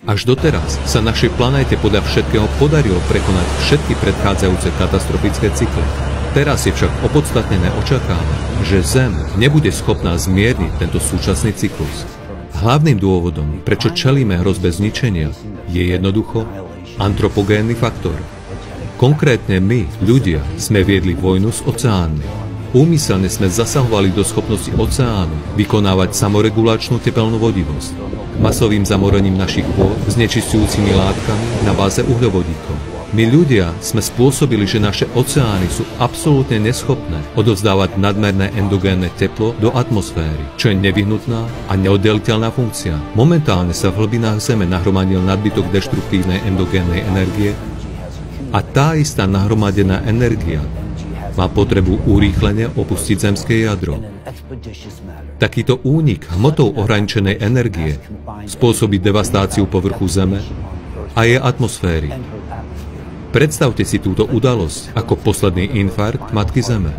Až doteraz sa našej planéte podľa všetkého podarilo prekonať všetky predchádzajúce katastrofické cykly. Teraz je však opodstatnené očakávať, že Zem nebude schopná zmierniť tento súčasný cyklus. Hlavným dôvodom, prečo čelíme hrozbe zničenia, je jednoducho antropogénny faktor. Konkrétne my, ľudia, sme viedli vojnu s oceánmi. Úmyselne sme zasahovali do schopnosti oceánu vykonávať samoregulačnú tepelnú vodivosť, masovým zamorením našich vôd, znečisťujúcimi látkami na báze uhľovodíkov. My ľudia sme spôsobili, že naše oceány sú absolútne neschopné odovzdávať nadmerné endogénne teplo do atmosféry, čo je nevyhnutná a neoddeliteľná funkcia. Momentálne sa v hlbinách Zeme nahromadil nadbytok deštruktívnej endogénnej energie a tá istá nahromadená energia má potrebu urýchlene opustiť zemské jadro. Takýto únik hmotou ohraničenej energie spôsobí devastáciu povrchu Zeme a jej atmosféry. Predstavte si túto udalosť ako posledný infarkt Matky Zeme.